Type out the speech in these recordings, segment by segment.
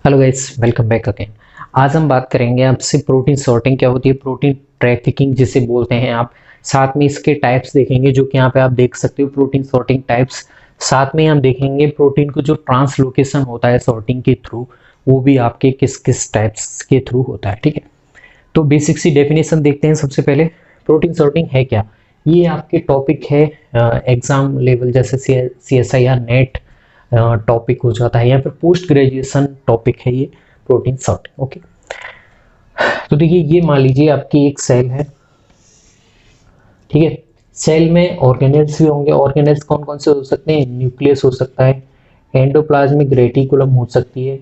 Hello guys, welcome back again. आज हम बात करेंगे आपसे प्रोटीन सॉर्टिंग क्या होती है, प्रोटीन ट्रैफिकिंग जिसे बोलते हैं आप। साथ में इसके टाइप्स देखेंगे जो कि यहाँ पे आप देख सकते हो, प्रोटीन सॉर्टिंग टाइप्स। साथ में हम देखेंगे प्रोटीन को जो ट्रांसलोकेशन होता है सॉर्टिंग के थ्रू, वो भी आपके किस किस टाइप्स के थ्रू होता है। ठीक है, तो बेसिक सी डेफिनेशन देखते हैं। सबसे पहले प्रोटीन सॉर्टिंग है क्या। ये आपके टॉपिक है एग्जाम लेवल, जैसे CSIR नेट टॉपिक हो जाता है या फिर पोस्ट ग्रेजुएशन टॉपिक है ये प्रोटीन सॉर्टिंग। ओके, तो देखिए ये मान लीजिए आपकी एक सेल है। ठीक है, सेल में ऑर्गेनेल्स भी होंगे। ऑर्गेनेल्स कौन कौन से हो सकते हैं? न्यूक्लियस हो सकता है, एंडोप्लाज्मिक रेटिकुलम हो सकती है,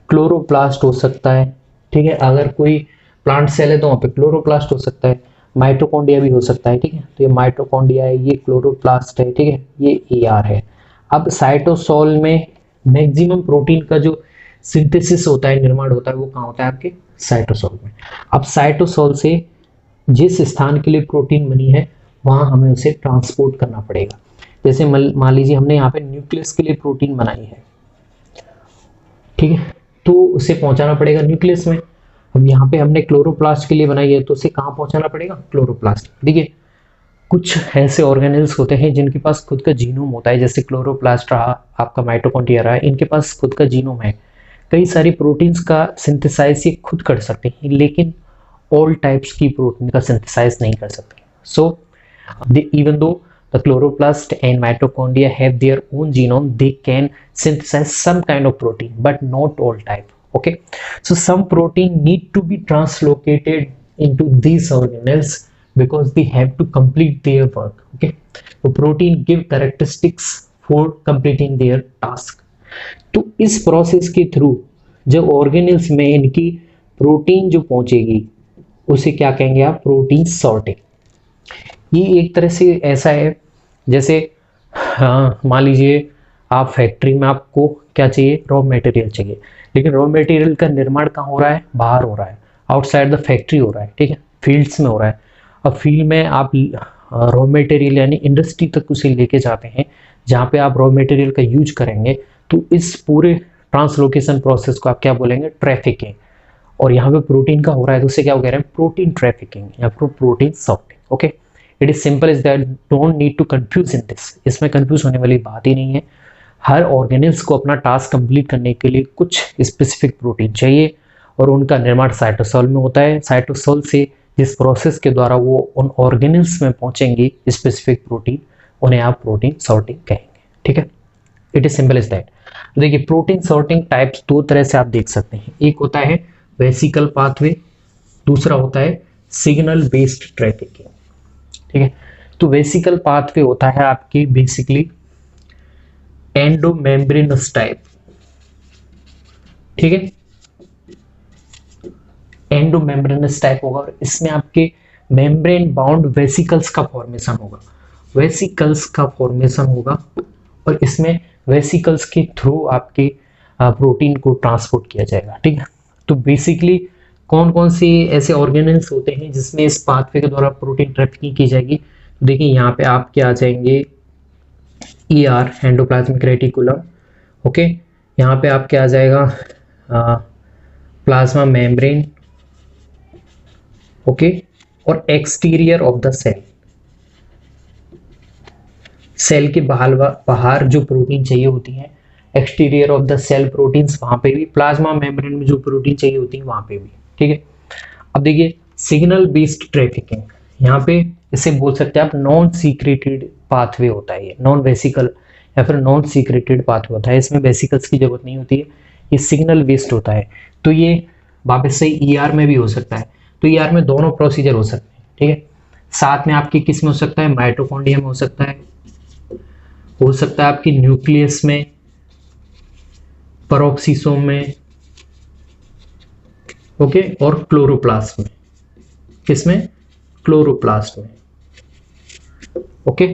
क्लोरोप्लास्ट हो सकता है। ठीक है, अगर कोई प्लांट सेल है तो वहाँ पे क्लोरोप्लास्ट हो सकता है, माइटोकॉन्ड्रिया भी हो सकता है। ठीक है, तो ये माइटोकॉन्ड्रिया है, ये क्लोरोप्लास्ट है। ठीक है, ये AR है। अब साइटोसोल में मैक्सिमम प्रोटीन का जो सिंथेसिस होता है, निर्माण होता है, वो कहाँ होता है? आपके साइटोसोल में। अब साइटोसोल से जिस स्थान के लिए प्रोटीन बनी है वहां हमें उसे ट्रांसपोर्ट करना पड़ेगा। जैसे मान लीजिए हमने यहाँ पे न्यूक्लियस के लिए प्रोटीन बनाई है। ठीक है, तो उसे पहुंचाना पड़ेगा न्यूक्लियस में। अब यहाँ पे हमने क्लोरोप्लास्ट के लिए बनाई है तो उसे कहाँ पहुंचाना पड़ेगा? क्लोरोप्लास्ट। देखिए, कुछ ऐसे ऑर्गेनेल्स होते हैं जिनके पास खुद का जीनोम होता है, जैसे क्लोरोप्लास्ट रहा, आपका माइटोकॉन्ड्रिया रहा, इनके पास खुद का जीनोम है। कई सारी प्रोटीन्स का सिंथेसाइज ये खुद कर सकते हैं, लेकिन ऑल टाइप्स की प्रोटीन का सिंथेसाइज नहीं कर सकते। सो even though the chloroplast and mitochondria have their own genome, they can synthesize some kind of protein, but not all type. Okay, so some protein need to be translocated into these organelles because they have to complete their work. Okay, so protein give characteristics for completing their task. तो इस process के through जब organelles में इनकी protein जो पहुंचेगी उसे क्या कहेंगे आप? Protein sorting. ये एक तरह से ऐसा है जैसे, हाँ, मान लीजिए आप फैक्ट्री में आपको क्या चाहिए? रॉ मटेरियल चाहिए, लेकिन रॉ मटेरियल का निर्माण कहाँ हो रहा है? बाहर हो रहा है, आउटसाइड द फैक्ट्री हो रहा है। ठीक है, फील्ड्स में हो रहा है। अब फील्ड में आप रॉ मटेरियल यानी इंडस्ट्री तक उसे लेके जाते हैं, जहाँ पे आप रॉ मटेरियल का यूज करेंगे। तो इस पूरे ट्रांसलोकेशन प्रोसेस को आप क्या बोलेंगे? ट्रैफिकिंग। और यहाँ पे प्रोटीन का हो रहा है तो उसे क्या कह रहे हैं? प्रोटीन ट्रैफिकिंग या फिर protein sorting. Okay, it is simple is that, don't need to confuse in this. इसमें कंफ्यूज होने वाली बात ही नहीं है। हर ऑर्गेनिल्स को अपना टास्क कंप्लीट करने के लिए कुछ स्पेसिफिक प्रोटीन चाहिए, और उनका निर्माण साइटोसोल में होता है। साइटोसोल से जिस प्रोसेस के द्वारा वो उन ऑर्गेनिल्स में पहुंचेंगे स्पेसिफिक प्रोटीन, उन्हें आप प्रोटीन सॉर्टिंग कहेंगे। ठीक है, it is simple is that. देखिए, प्रोटीन सॉर्टिंग टाइप्स दो तरह से आप देख सकते हैं। एक होता है वेसिकल पाथवे, दूसरा होता है सिग्नल बेस्ड ट्रैफिकिंग। ठीक है, तो वेसिकल पाथवे होता है आपकी बेसिकली एंडोमेम्ब्रेनस टाइप। ठीक है, एंडोमेम्ब्रेनस टाइप होगा, और इसमें आपके मेम्ब्रेन बाउंड वेसिकल्स का फॉर्मेशन होगा। वेसिकल्स का फॉर्मेशन होगा, और इसमें वेसिकल्स के थ्रू आपके प्रोटीन को ट्रांसपोर्ट किया जाएगा। ठीक है, तो बेसिकली कौन कौन से ऐसे ऑर्गेनेल्स होते हैं जिसमें इस पाथवे के द्वारा प्रोटीन ट्रैफिकिंग की जाएगी? तो देखिए, यहाँ पे आपके आ जाएंगे ER, एंडोप्लाज्मिक रेटिकुलम। ओके, यहाँ पे आपके आ जाएगा प्लाज्मा मेम्ब्रेन। ओके, और exterior of the cell, cell के बाहर जो प्रोटीन चाहिए होती है, exterior of the cell proteins वहां पे भी, प्लाज्मा मेम्ब्रेन में जो प्रोटीन चाहिए होती है वहां पे भी। ठीक है, अब देखिए सिग्नल बेस्ड ट्रैफिकिंग, यहाँ पे इसे बोल सकते हैं आप नॉन सीक्रेटेड पाथवे होता है। ये नॉन वेसिकल या फिर नॉन सीक्रेटेड पाथवे होता है, इसमें वेसिकल्स की जरूरत नहीं होती है, ये सिग्नल बेस्ड होता है। तो ये वापस से ER में भी हो सकता है। तो ER में दोनों प्रोसीजर हो सकते हैं। ठीक है, साथ में आपकी किस में हो सकता है? माइटोकॉन्ड्रिया में हो सकता है आपकी न्यूक्लियस में, पेरोक्सिसोम में, ओके, और क्लोरोप्लास्ट में। किसमें? क्लोरोप्लास्ट में। ओके,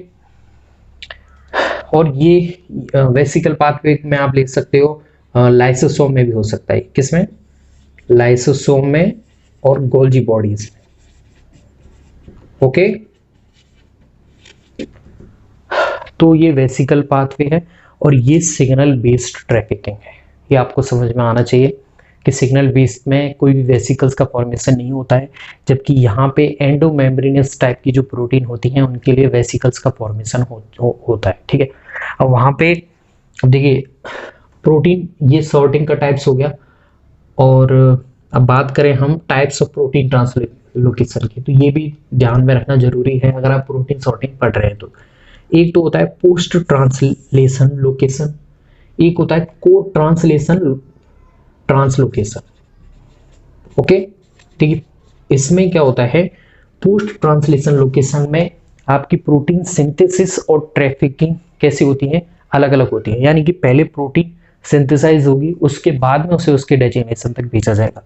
और ये वेसिकल पाथवे में आप लिख सकते हो लाइसोसोम में भी हो सकता है। किसमें? लाइसोसोम में और गोल्जी बॉडीज में। ओके, तो ये वेसिकल पाथवे है और ये सिग्नल बेस्ड ट्रैफिकिंग है। ये आपको समझ में आना चाहिए। कि सिग्नल बेस में कोई भी वेसिकल्स का फॉर्मेशन नहीं होता है, जबकि यहाँ पे एंडोमेम्ब्रेनस टाइप की जो प्रोटीन होती हैं उनके लिए वेसिकल्स का फॉर्मेशन होता है। ठीक है, अब वहाँ पे अब देखिए प्रोटीन, ये सॉर्टिंग का टाइप्स हो गया। और अब बात करें हम टाइप्स ऑफ प्रोटीन ट्रांसलोकेशन की, तो ये भी ध्यान में रखना जरूरी है अगर आप प्रोटीन सॉर्टिंग पढ़ रहे हैं तो। एक तो होता है पोस्ट ट्रांसलेशन लोकेशन, एक होता है को ट्रांसलेशन ट्रांसलोकेशन। ओके, ठीक है, इसमें क्या होता है, पोस्ट ट्रांसलेशन लोकेशन में आपकी प्रोटीन सिंथेसिस और ट्रैफिकिंग कैसी होती है, अलग अलग होती है। यानी कि पहले प्रोटीन सिंथेसाइज होगी, उसके बाद में उसे उसके डेस्टिनेशन तक भेजा जाएगा।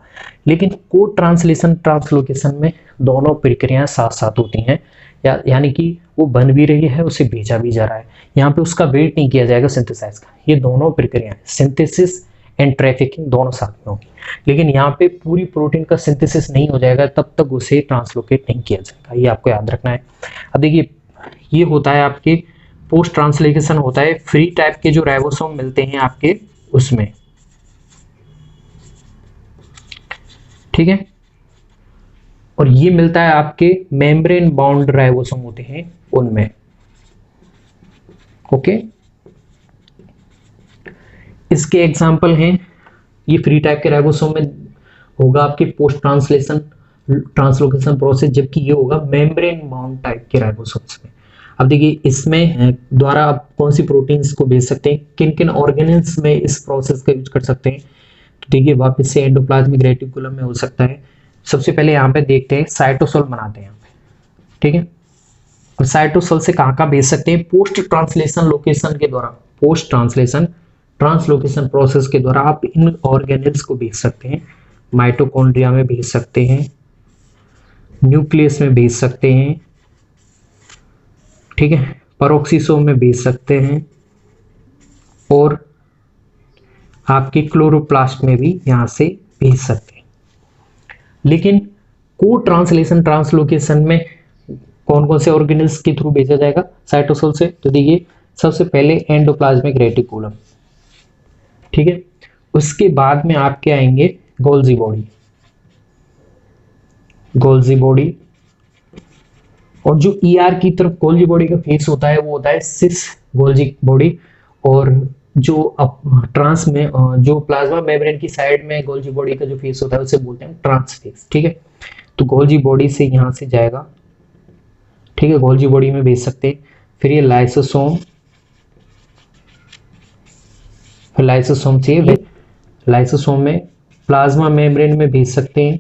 लेकिन को ट्रांसलेशन ट्रांसलोकेशन में दोनों प्रक्रियाएं साथ साथ होती हैं, यानी कि वो बन भी रही है, उसे भेजा भी जा रहा है। यहाँ पे उसका वेट नहीं किया जाएगा सिंथेसाइज का। ये दोनों प्रक्रियाएं सिंथेसिस एंड ट्रैफिकिंग दोनों साथ में होगी। लेकिन यहाँ पे पूरी प्रोटीन का सिंथेसिस नहीं हो जाएगा तब तक उसे ट्रांसलोकेट नहीं किया जाएगा, ये आपको याद रखना है। अब देखिए ये होता है आपके पोस्ट ट्रांसलेशन होता है फ्री टाइप के जो राइबोसोम मिलते हैं आपके उसमें। ठीक है, और ये मिलता है आपके मेम्ब्रेन बाउंड राइबोसोम होते हैं उनमें। ओके, इसके एग्जाम्पल हैं, ये फ्री टाइप के राइबोसोम में होगा आपके पोस्ट ट्रांसलेशन ट्रांसलोकेशन प्रोसेस, जबकि ये होगा मेम्ब्रेन बाउंड टाइप के राइबोसोम्स में। अब देखिए इसमें द्वारा आप कौन सी प्रोटीन्स को भेज सकते हैं, किन किन ऑर्गेनेल्स में इस प्रोसेस का यूज कर सकते हैं। तो देखिए वापस से एंडोप्लाज्मिक रेटिकुलम में हो सकता है। सबसे पहले यहाँ पे देखते हैं साइटोसोल बनाते हैं यहाँ पे। ठीक है, और साइटोसोल से कहाँ भेज सकते हैं, पोस्ट ट्रांसलेशन लोकेशन के द्वारा, पोस्ट ट्रांसलेशन ट्रांसलोकेशन प्रोसेस के द्वारा आप इन ऑर्गेनेल्स को भेज सकते हैं। माइटोकॉन्ड्रिया में भेज सकते हैं, न्यूक्लियस में भेज सकते हैं, ठीक है, पेरोक्सिसोम में भेज सकते हैं, और आपके क्लोरोप्लास्ट में भी यहां से भेज सकते हैं। लेकिन को ट्रांसलेशन ट्रांसलोकेशन में कौन कौन से ऑर्गेनेल्स के थ्रू भेजा जाएगा साइटोसोल से, तो देखिए सबसे पहले एंडोप्लाज्मिक रेटिकुलम। ठीक है, उसके बाद में आपके आएंगे गोल्जी बॉडी, गोल्जी बॉडी, और जो ईआर की तरफ गोल्जी बॉडी का फेस होता है वो होता है सिस गोल्जी बॉडी, और जो ट्रांस में जो प्लाज्मा मेम्ब्रेन की साइड में गोल्जी बॉडी का जो फेस होता है उसे बोलते हैं ट्रांस फेस। ठीक है, तो गोल्जी बॉडी से यहां से जाएगा, ठीक है, गोल्जी बॉडी में भेज सकते हैं। फिर ये लाइसोसोम, फिर लाइसोसोम से लाइसोसोम में प्लाज्मा मेम्ब्रेन में भेज सकते हैं,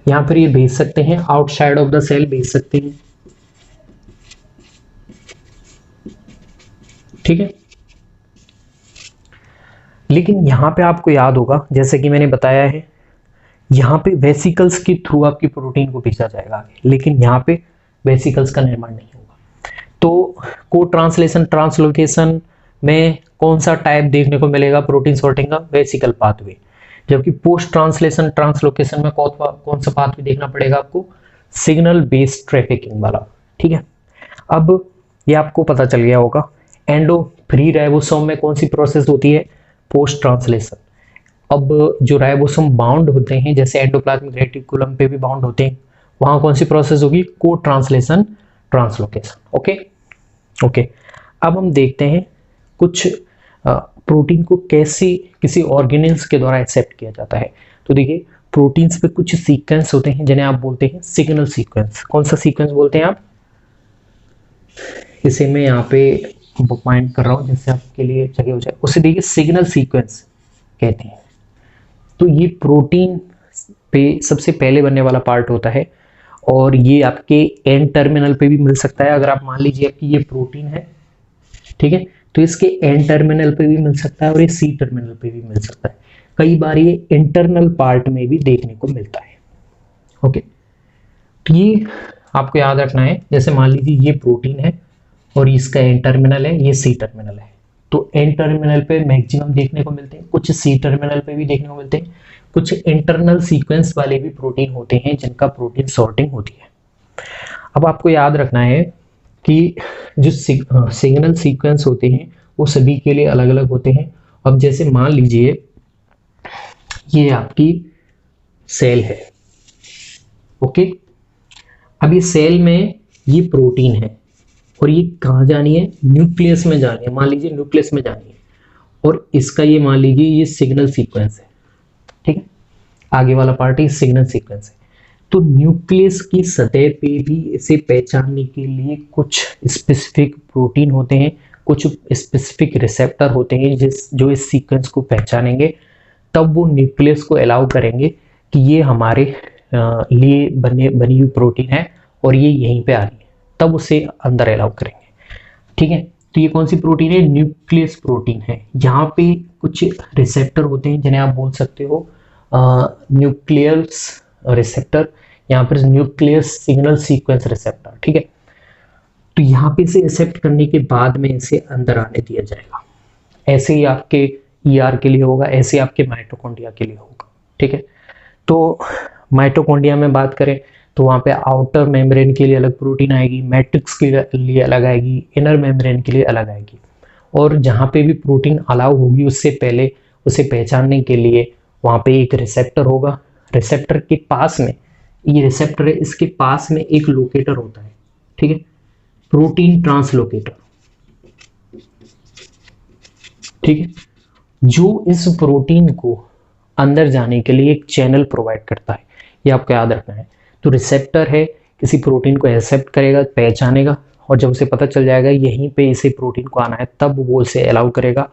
यहां पर ये भेज सकते हैं, आउटसाइड ऑफ द सेल भेज सकते हैं। ठीक है, लेकिन यहां पे आपको याद होगा जैसे कि मैंने बताया है, यहां पे वेसिकल्स के थ्रू आपकी प्रोटीन को भेजा जाएगा आगे, लेकिन यहां पे वेसिकल्स का निर्माण नहीं होगा। तो को ट्रांसलेशन ट्रांसलोकेशन में कौन सा टाइप देखने को मिलेगा प्रोटीन सॉर्टिंग का, वेसिकल पाथवे। जबकि पोस्ट ट्रांसलेशन ट्रांसलोकेशन में कौन सा पाथवे देखना पड़ेगा आपको, सिग्नल बेस्ड ट्रैफिकिंग वाला। ठीक है, अब ये आपको पता चल गया होगा एंडो फ्री राइबोसोम में कौन सी प्रोसेस होती है, पोस्ट ट्रांसलेशन। अब जो राइबोसोम बाउंड होते हैं जैसे एंडोप्लाज्मिक रेटिकुलम पे भी बाउंड होते हैं, वहां कौन सी प्रोसेस होगी, को ट्रांसलेशन ट्रांसलोकेशन। ओके ओके, अब हम देखते हैं कुछ प्रोटीन को कैसे किसी ऑर्गेनेल्स के द्वारा एक्सेप्ट किया जाता है। तो देखिए प्रोटीन्स पे कुछ सीक्वेंस होते हैं जिन्हें आप बोलते हैं सिग्नल सीक्वेंस। कौन सा सीक्वेंस बोलते हैं आप, इसे मैं यहाँ पे बुक माइंड कर रहा हूँ जिससे आपके लिए जगह हो जाए, उसे देखिए सिग्नल सीक्वेंस कहते हैं। तो ये प्रोटीन पे सबसे पहले बनने वाला पार्ट होता है, और ये आपके एन टर्मिनल पे भी मिल सकता है। अगर आप मान लीजिए कि ये प्रोटीन है, ठीक है, तो इसके एन टर्मिनल पे भी मिल सकता है और ये सी टर्मिनल पे भी मिल सकता है। कई बार ये इंटरनल पार्ट में भी देखने को मिलता है। ओके, तो ये आपको याद रखना है, जैसे मान लीजिए ये प्रोटीन है और इसका एन टर्मिनल है, ये सी टर्मिनल है। तो एन टर्मिनल पे मैक्सिमम देखने को मिलते हैं, कुछ सी टर्मिनल पे भी देखने को मिलते हैं, कुछ इंटरनल सीक्वेंस वाले भी प्रोटीन होते हैं जिनका प्रोटीन सॉर्टिंग होती है। अब आपको याद रखना है कि जो सिग्नल सीक्वेंस होते हैं वो सभी के लिए अलग अलग होते हैं, अब जैसे मान लीजिए ये आपकी सेल है, ओके। अब ये सेल में ये प्रोटीन है और ये कहाँ जानी है, न्यूक्लियस में जानी है, मान लीजिए न्यूक्लियस में जानी है, और इसका ये मान लीजिए ये सिग्नल सीक्वेंस है, ठीक है, आगे वाला पार्ट ही सिग्नल सीक्वेंस है। तो न्यूक्लियस की सतह पे भी इसे पहचानने के लिए कुछ स्पेसिफिक प्रोटीन होते हैं, कुछ स्पेसिफिक रिसेप्टर होते हैं जो इस सीक्वेंस को पहचानेंगे, तब वो न्यूक्लियस को अलाउ करेंगे कि ये हमारे लिए बनी हुई प्रोटीन है और ये यहीं पे आ रही है, तब उसे अंदर अलाउ करेंगे, ठीक है। तो ये कौन सी प्रोटीन है, न्यूक्लियस प्रोटीन है। यहाँ पे कुछ रिसेप्टर होते हैं जिन्हें आप बोल सकते हो न्यूक्लियस रिसेप्टर, यहाँ पर न्यूक्लियस सिग्नल सीक्वेंस रिसेप्टर, ठीक है। तो यहाँ पे इसे एक्सेप्ट करने के बाद में इसे अंदर आने दिया जाएगा। ऐसे ही आपके ईआर के लिए होगा, ऐसे आपके माइटोकॉन्ड्रिया के लिए होगा, ठीक है। तो माइटोकॉन्ड्रिया में बात करें तो वहाँ पे आउटर मेम्ब्रेन के लिए अलग प्रोटीन आएगी, मैट्रिक्स के लिए अलग आएगी, इनर मेम्ब्रेन के लिए अलग आएगी, और जहाँ पे भी प्रोटीन अलाउ होगी उससे पहले उसे पहचानने के लिए वहाँ पे एक रिसेप्टर होगा। रिसेप्टर के पास में, ये रिसेप्टर है, इसके पास में एक लोकेटर होता है, ठीक है, प्रोटीन ट्रांसलोकेटर, ठीक है, जो इस प्रोटीन को अंदर जाने के लिए एक चैनल प्रोवाइड करता है, ये आपको याद रखना है। तो रिसेप्टर है, किसी प्रोटीन को एक्सेप्ट करेगा, पहचानेगा, और जब उसे पता चल जाएगा यहीं पे इसे प्रोटीन को आना है, तब वो उसे अलाउ करेगा,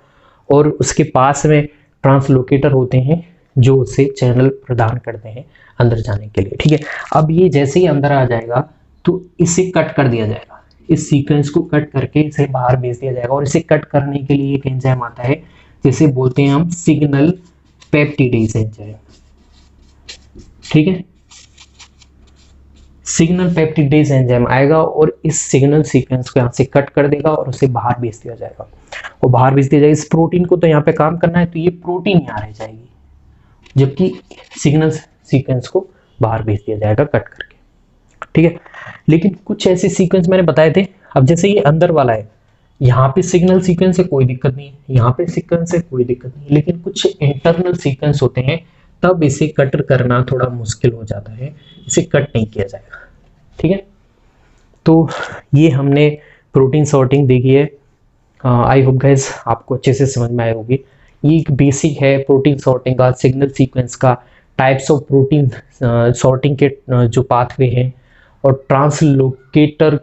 और उसके पास में ट्रांसलोकेटर होते हैं जो उसे चैनल प्रदान करते हैं अंदर जाने के लिए, ठीक है। अब ये जैसे ही अंदर आ जाएगा तो इसे कट कर दिया जाएगा, इस सीक्वेंस को कट करके इसे बाहर भेज दिया जाएगा, और इसे कट करने के लिए एक एंजाइम आता है जिसे बोलते हैं हम सिग्नल पेप्टिडेज एंजाइम, ठीक है। सिग्नल पेप्टिडेज एंजाइम आएगा और इस सिग्नल सीक्वेंस को यहाँ से कट कर देगा और उसे बाहर भेज दिया जाएगा, और बाहर भेज दिया जाएगा। इस प्रोटीन को तो यहाँ पे काम करना है, तो ये प्रोटीन यहाँ रह जाएगी, जबकि सिग्नल सीक्वेंस को बाहर भेज दिया जाएगा कट करके, ठीक है। लेकिन कुछ ऐसे सीक्वेंस मैंने बताए थे, अब जैसे ये अंदर वाला है, यहाँ पे सिग्नल सीक्वेंस से कोई दिक्कत नहीं है, यहाँ पे सीक्वेंस से कोई दिक्कत नहीं है, लेकिन कुछ इंटरनल सीक्वेंस होते हैं, तब इसे कट करना थोड़ा मुश्किल हो जाता है, इसे कट नहीं किया जाएगा, ठीक है। तो ये हमने प्रोटीन सॉर्टिंग देखी है। आई होप गाइस आपको अच्छे से समझ में आई होगी। ये एक बेसिक है प्रोटीन सॉर्टिंग का, सिग्नल सीक्वेंस का, टाइप्स ऑफ प्रोटीन सॉर्टिंग के जो पाथवे हैं, और ट्रांसलोकेटर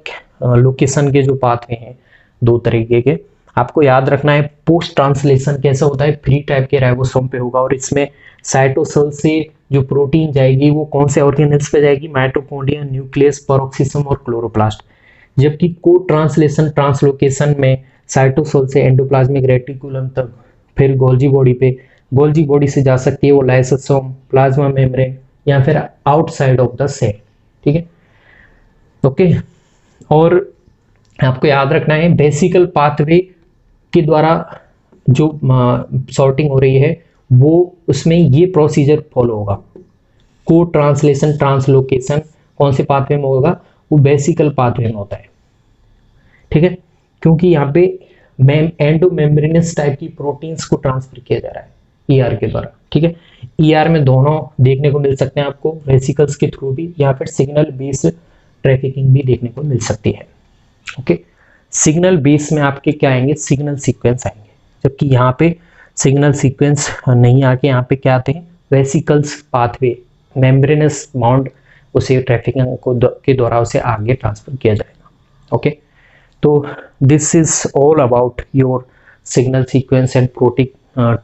लोकेशन के जो पाथवे हैं, दो तरीके के। आपको याद रखना है पोस्ट ट्रांसलेशन कैसा होता है, फ्री टाइप के राइबोसोम पे होगा, और इसमें साइटोसेल से जो प्रोटीन जाएगी वो कौन से ऑर्गेनेल्स पे जाएगी, माइटोकॉन्ड्रिया, न्यूक्लियस, पेरोक्सिसम और क्लोरोप्लास्ट। जबकि को ट्रांसलेशन ट्रांसलोकेशन में साइटोसेल से एंडोप्लाज्मिक रेटिकुलम तक, फिर गोल्जी बॉडी पे, गोल्जी बॉडी से जा सकती है वो लाइसोसोम, प्लाज्मा मेम्ब्रेन, या फिर आउटसाइड ऑफ द सेल, ठीक है, ओके। और आपको याद रखना है बेसिकल पाथवे के द्वारा जो सॉर्टिंग हो रही है वो, उसमें ये प्रोसीजर फॉलो होगा। को ट्रांसलेशन ट्रांसलोकेशन कौन से पाथवे में होगा, वो बेसिकल पाथवे में होता है, ठीक है, क्योंकि यहाँ पे एंडोमेम्ब्रेनस टाइप की प्रोटीन्स को ट्रांसफर किया जा रहा है ईआर के द्वारा, ठीक है। ईआर में दोनों देखने को मिल सकते हैं आपको, वेसिकल्स के थ्रू भी, या फिर सिग्नल बेस्ड ट्रैफिकिंग भी देखने को मिल सकती है, ओके। सिग्नल बेस में आपके क्या आएंगे, सिग्नल सीक्वेंस आएंगे, जबकि यहाँ पे सिग्नल सीक्वेंस नहीं आके यहाँ पे क्या आते हैं, वेसिकल्स पाथवे, मेम्ब्रेनस बाउंड, उसे ट्रैफिकिंग के द्वारा उसे आगे ट्रांसफर किया जाएगा, ओके। तो this is all about your signal sequence and protein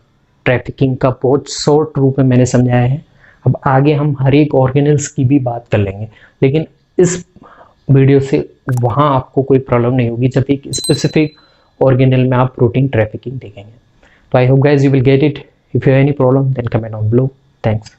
trafficking का बहुत शॉर्ट रूप में मैंने समझाया है। अब आगे हम हर एक ऑर्गेनल्स की भी बात कर लेंगे, लेकिन इस वीडियो से वहाँ आपको कोई प्रॉब्लम नहीं होगी जब एक स्पेसिफिक ऑर्गेनल में आप प्रोटीन ट्रैफिकिंग देखेंगे। तो I hope guys you will get it. If you have any problem then comment on below. Thanks.